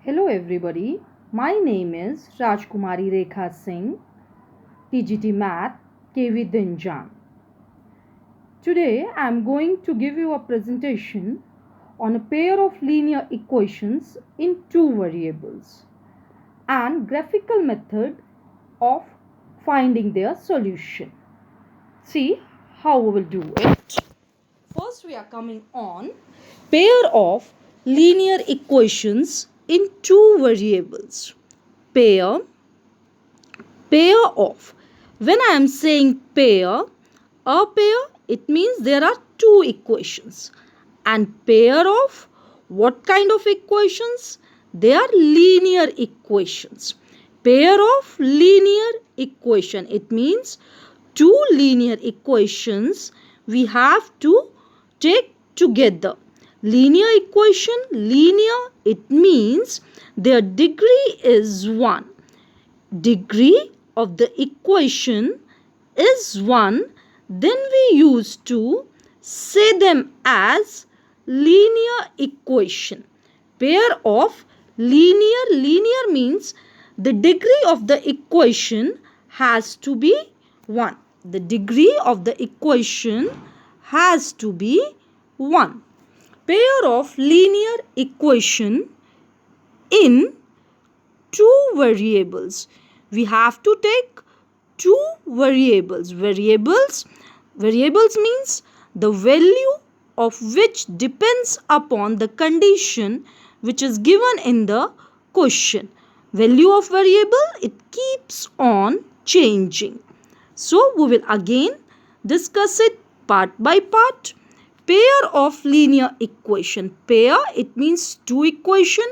Hello everybody, my name is Rajkumari Rekha Singh, TGT Math, KV Dinjan. Today I am going to give you a presentation on a pair of linear equations in two variables and graphical method of finding their solution. See how we will do it. First we are coming on pair of linear equations in two variables. Pair of. When I am saying a pair, it means there are two equations. And pair of what kind of equations? They are linear equations. Pair of linear equation. It means two linear equations we have to take together. Linear equation, linear, it means their degree is 1. Degree of the equation is 1, then we used to say them as linear equation. Pair of linear means the degree of the equation has to be 1. The degree of the equation has to be 1. Pair of linear equation in two variables. We have to take two variables. Variables means the value of which depends upon the condition which is given in the question. Value of variable, it keeps on changing. So we will again discuss it part by part. Pair of linear equation. Pair, it means two equation.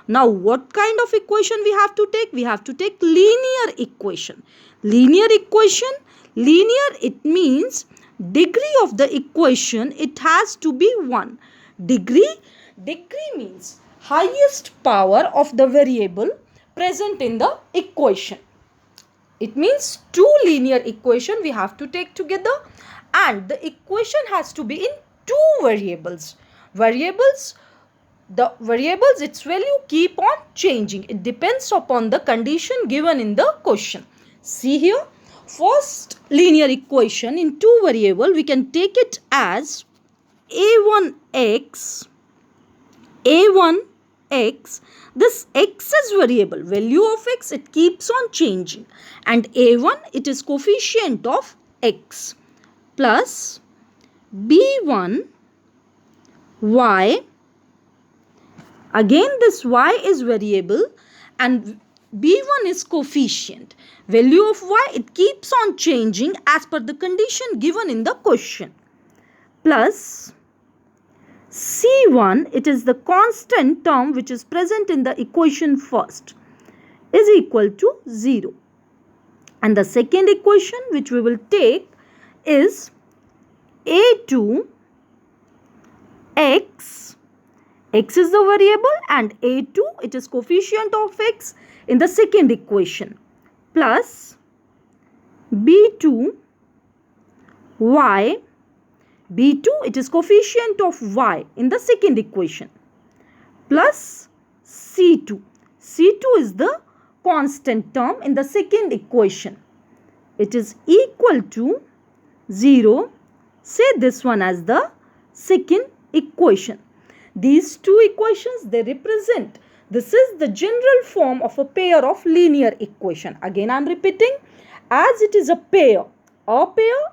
Now what kind of equation we have to take? We have to take linear equation. Linear equation, linear, it means degree of the equation, it has to be 1. Degree means highest power of the variable present in the equation. It means two linear equation we have to take together and the equation has to be in two variables. The variables, its value keep on changing. It depends upon the condition given in the question. See here, first linear equation in two variable, we can take it as a1x. This x is variable. Value of x, it keeps on changing. And a1, it is coefficient of x. Plus b1 y. Again this y is variable and b1 is coefficient. Value of y, it keeps on changing as per the condition given in the question. Plus c1, it is the constant term which is present in the equation first, is equal to 0. And the second equation which we will take is a2 x. X is the variable and a2, it is coefficient of x in the second equation, plus b2 y. b2, it is coefficient of y in the second equation, plus c2. c2 is the constant term in the second equation. It is equal to 0. Say this one as the second equation. These two equations, they represent, this is the general form of a pair of linear equation. Again I am repeating, as it is a pair,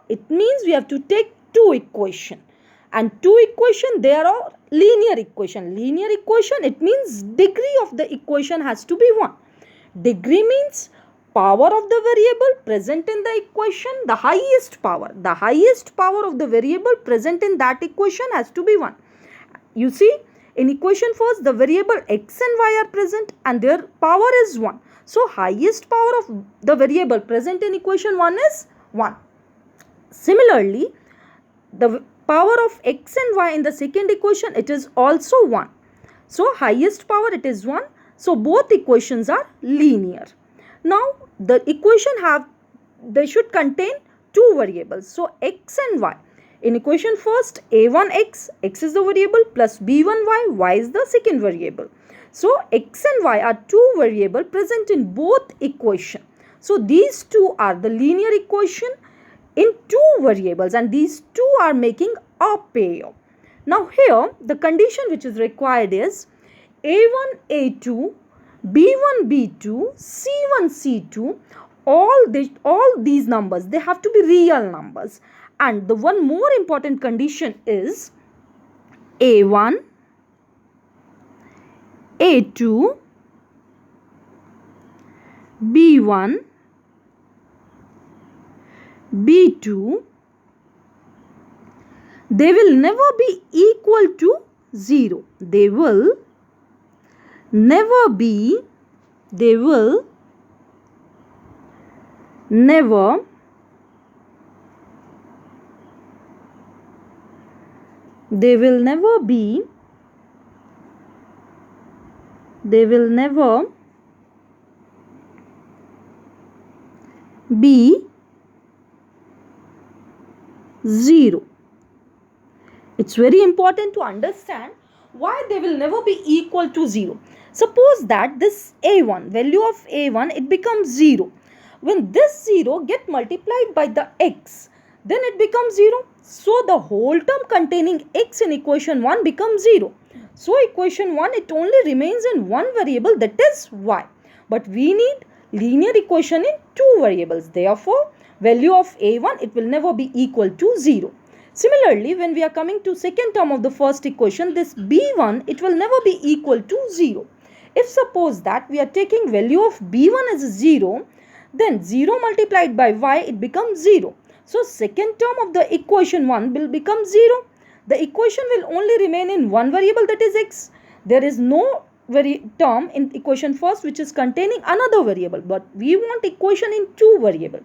it means we have to take two equation. And two equation, there are linear equation. Linear equation, it means degree of the equation has to be 1. Degree means power of the variable present in the equation, the highest power. The highest power of the variable present in that equation has to be 1. You see, in equation first, the variable x and y are present and their power is 1. So, highest power of the variable present in equation 1 is 1. Similarly, the power of x and y in the second equation, it is also 1. So, highest power, it is 1. So, both equations are linear. Now, the equation they should contain two variables. So, x and y. In equation first, a1x, x is the variable, plus b1y, y is the second variable. So x and y are two variables present in both equation. So these two are the linear equation in two variables, and these two are making a pair. Now here the condition which is required is a1 a2 b1 b2 c1 c2, all these numbers, they have to be real numbers. And the one more important condition is a1 a2 b1 b2, they will never be equal to 0. They will never be equal be 0. It's very important to understand why they will never be equal to 0. Suppose that this a1, value of a1, it becomes 0. When this 0 get multiplied by the x, then it becomes 0. So the whole term containing x in equation 1 becomes 0. So equation 1, it only remains in one variable, that is y. But we need linear equation in two variables. Therefore, value of a1, it will never be equal to 0. Similarly, when we are coming to second term of the first equation, this b1, it will never be equal to 0. If suppose that we are taking value of b1 as 0, then 0 multiplied by y, it becomes 0. So second term of the equation 1 will become 0. The equation will only remain in one variable, that is x. There is no term in equation first which is containing another variable, but we want equation in two variable.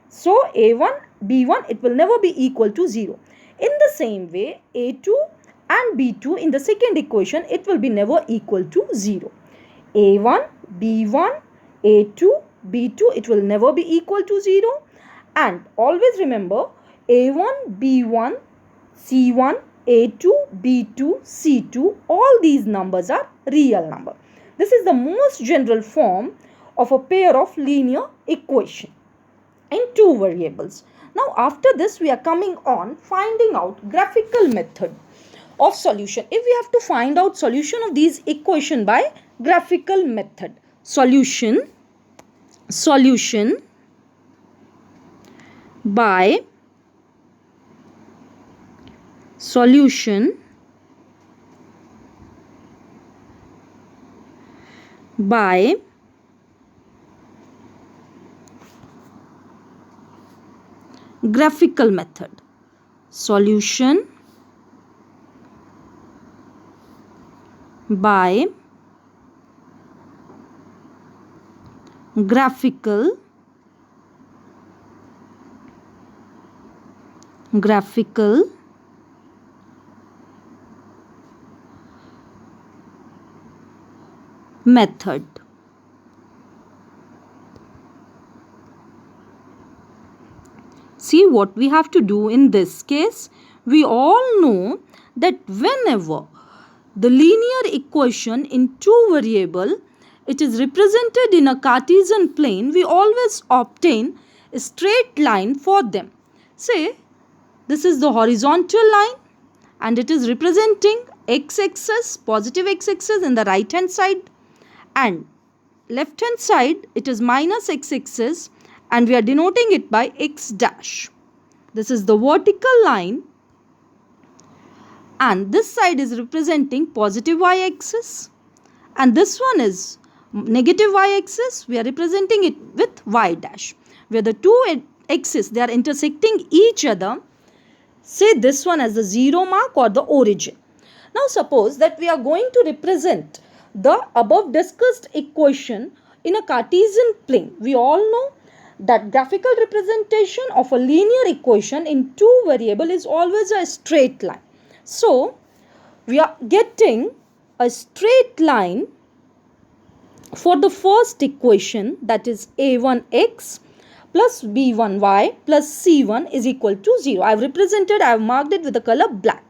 So a1, b1, it will never be equal to 0. In the same way, a2 and b2 in the second equation, it will be never equal to 0. a1, b1, a2, b2, it will never be equal to 0. And always remember, a1, b1, c1, a2, b2, c2, all these numbers are real number. This is the most general form of a pair of linear equation in two variables. Now after this, we are coming on finding out graphical method of solution. If we have to find out solution of these equation by graphical method, solution by graphical method. Solution by graphical method. See what we have to do in this case. We all know that whenever the linear equation in two variable, it is represented in a Cartesian plane, we always obtain a straight line for them. Say this is the horizontal line and it is representing x-axis, positive x-axis in the right hand side, and left hand side it is minus x-axis, and we are denoting it by x dash. This is the vertical line, and this side is representing positive y-axis, and this one is negative y-axis. We are representing it with y dash, where the two axes, they are intersecting each other. Say this one as the 0 mark or the origin. Now suppose that we are going to represent the above discussed equation in a Cartesian plane. We all know that graphical representation of a linear equation in two variable is always a straight line. So we are getting a straight line for the first equation, that is a1x plus b1y plus c1 is equal to 0. I have marked it with the color black.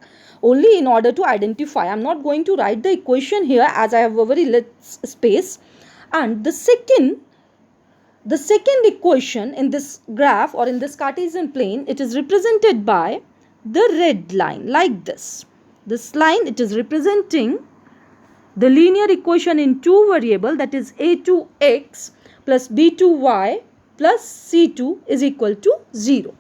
only in order to identify. I am not going to write the equation here as I have a very less space. And the second equation in this graph or in this Cartesian plane, it is represented by the red line like this. This line, it is representing the linear equation in two variable, that is a2x plus b2y plus c2 is equal to 0.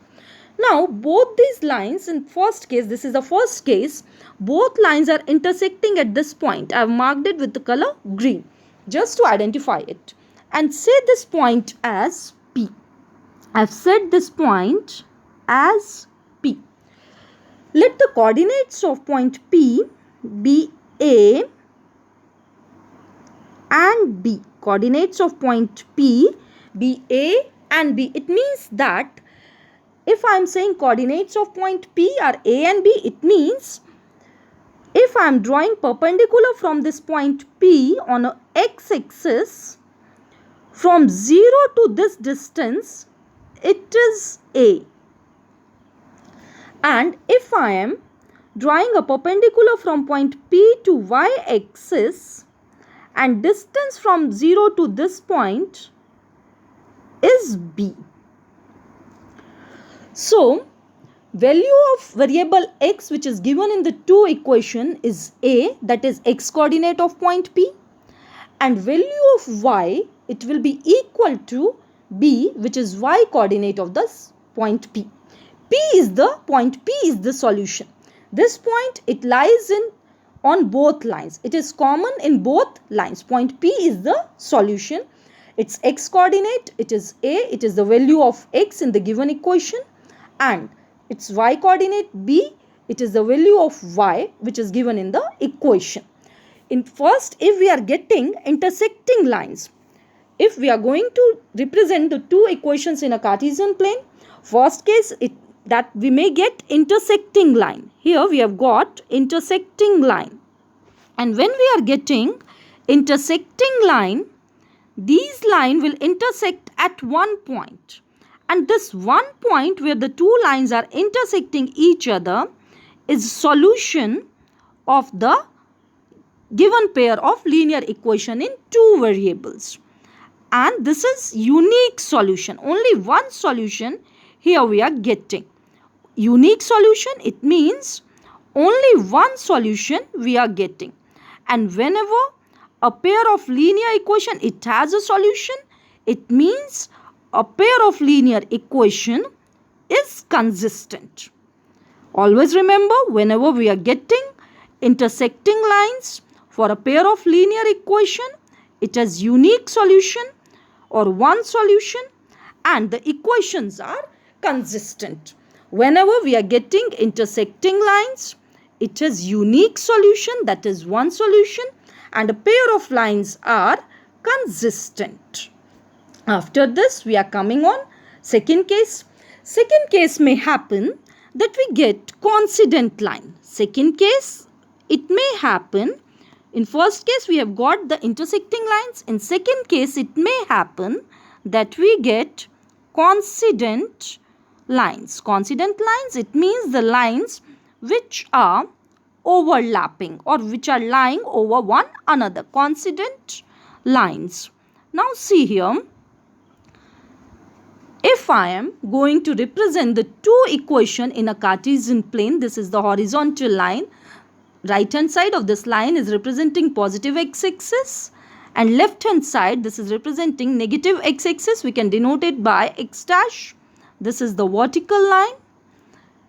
Now both these lines, in first case, this is the first case, both lines are intersecting at this point. I have marked it with the color green just to identify it, and say this point as P. I have set this point as P. Let the coordinates of point P be A and B. Coordinates of point P be A and B. It means that if I am saying coordinates of point P are A and B, it means if I am drawing perpendicular from this point P on a x-axis from 0 to this distance, it is A. And if I am drawing a perpendicular from point P to y-axis and distance from 0 to this point is B. So, value of variable x which is given in the two equation is A, that is x coordinate of point P, and value of y, it will be equal to B, which is y coordinate of this point P. P is the solution. This point, it lies on both lines. It is common in both lines. Point P is the solution. Its x coordinate, it is A, it is the value of x in the given equation, and its y coordinate B, it is the value of y which is given in the equation. In first, if we are getting intersecting lines, if we are going to represent the two equations in a Cartesian plane, first case that we may get intersecting line. Here we have got intersecting line, and when we are getting intersecting line, these line will intersect at one point, and this one point where the two lines are intersecting each other is solution of the given pair of linear equation in two variables. And this is unique solution. Only one solution here we are getting. Unique solution, it means only one solution we are getting. And whenever a pair of linear equation, it has a solution, it means a pair of linear equation is consistent. Always remember, whenever we are getting intersecting lines for a pair of linear equation, it has unique solution or one solution, and the equations are consistent. Whenever we are getting intersecting lines, it has unique solution, that is one solution, and a pair of lines are consistent. After this, we are coming on second case. Second case may happen that we get coincident line. Second case, it may happen. In first case, we have got the intersecting lines. In second case, it may happen that we get coincident lines. Coincident lines, it means the lines which are overlapping or which are lying over one another. Coincident lines. Now see here, if I am going to represent the two equation in a Cartesian plane, this is the horizontal line. Right hand side of this line is representing positive x-axis, and left hand side, this is representing negative x-axis. We can denote it by x dash. This is the vertical line.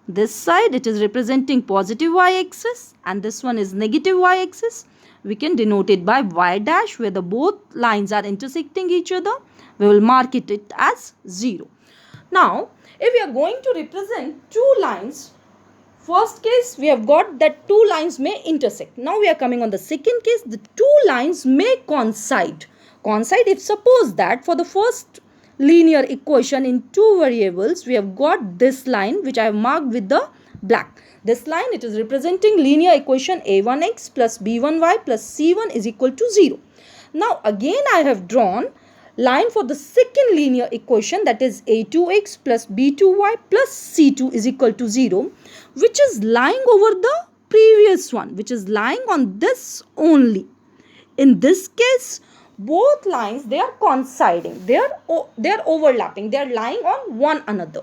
This side, it is representing positive y-axis, and this one is negative y-axis. We can denote it by y dash, where the both lines are intersecting each other. We will mark it as 0. Now, if we are going to represent two lines, first case we have got that two lines may intersect. Now we are coming on the second case, the two lines may coincide. Coincide if suppose that for the first linear equation in two variables, we have got this line which I have marked with the black. This line, it is representing linear equation a1x plus b1y plus c1 is equal to 0. Now again I have drawn line for the second linear equation, that is a2x plus b2y plus c2 is equal to 0, which is lying over the previous one which is lying on this only. In this case, both lines, they are coinciding, they are overlapping, they are lying on one another.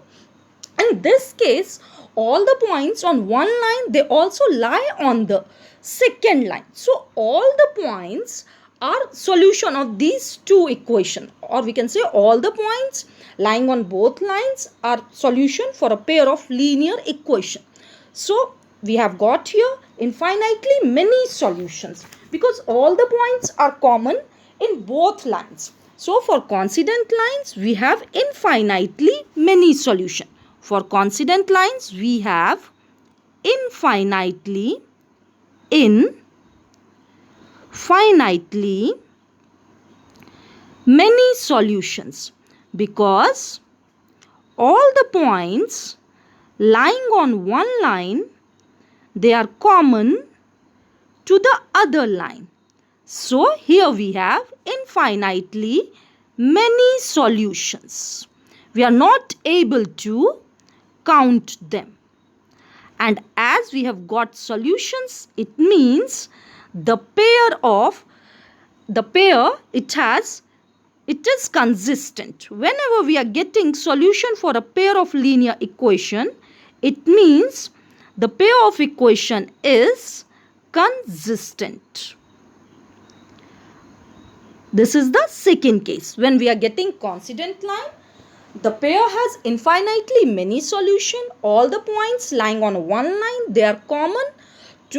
In this case, all the points on one line, they also lie on the second line. So all the points are solution of these two equations, or we can say all the points lying on both lines are solution for a pair of linear equation. So we have got here infinitely many solutions because all the points are common in both lines. So for coincident lines, we have infinitely many solutions. For coincident lines, we have infinitely many solutions because all the points lying on one line, they are common to the other line. So here we have infinitely many solutions. We are not able to count them. And as we have got solutions, it means the pair it is consistent. Whenever we are getting solution for a pair of linear equation, it means the pair of equation is consistent. This is the second case. When we are getting coincident line, the pair has infinitely many solutions. All the points lying on one line, they are common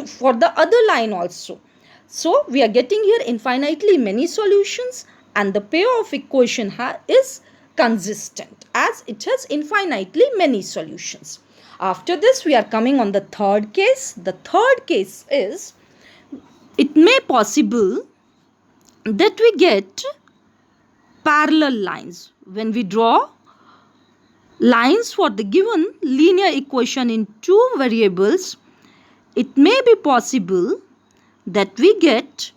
for the other line also. So we are getting here infinitely many solutions and the pair of equation is consistent as it has infinitely many solutions. After this, we are coming on the third case. The third case is, it may possible that we get parallel lines. When we draw lines for the given linear equation in two variables, it may be possible that we get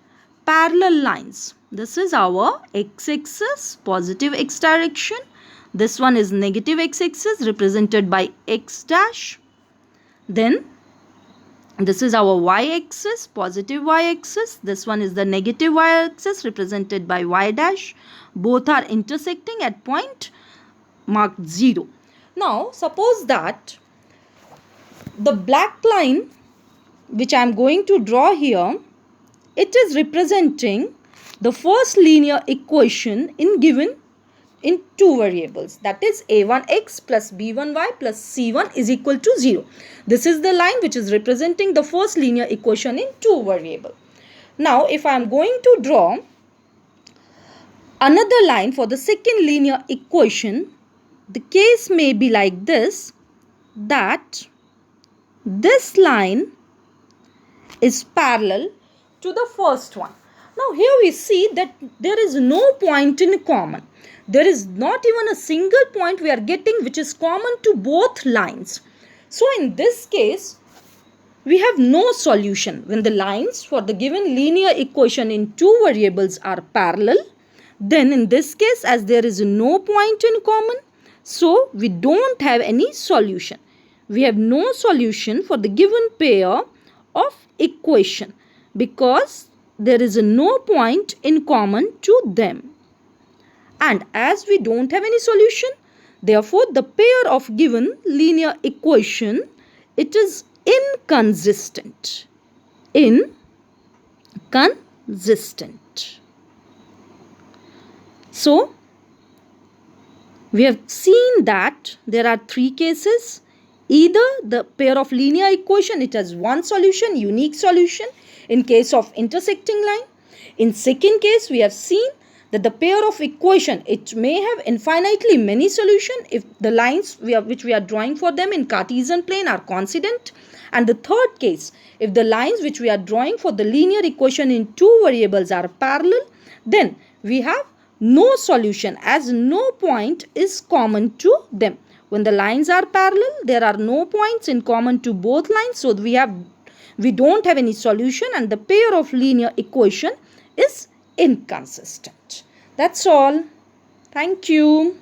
parallel lines. This is our x-axis, positive x direction. This one is negative x-axis represented by x dash. Then this is our y-axis, positive y-axis. This one is the negative y-axis represented by y dash. Both are intersecting at point marked 0. Now suppose that the black line which I am going to draw here, it is representing the first linear equation given in two variables, that is a1x plus b1y plus c1 is equal to 0. This is the line which is representing the first linear equation in two variables. Now if I am going to draw another line for the second linear equation, the case may be like this, that this line is parallel to the first one. Now here we see that there is no point in common. There is not even a single point we are getting which is common to both lines. So in this case, we have no solution. When the lines for the given linear equation in two variables are parallel, then in this case, as there is no point in common, so we don't have any solution. We have no solution for the given pair of equation because there is no point in common to them. And as we don't have any solution, therefore the pair of given linear equation, it is inconsistent. Inconsistent. So we have seen that there are three cases. Either the pair of linear equation, it has one solution, unique solution in case of intersecting line. In second case, we have seen that the pair of equation, it may have infinitely many solution if the lines which we are drawing for them in Cartesian plane are coincident. And the third case, if the lines which we are drawing for the linear equation in two variables are parallel, then we have no solution as no point is common to them. When the lines are parallel, there are no points in common to both lines. So we don't have any solution and the pair of linear equation is inconsistent. That's all. Thank you.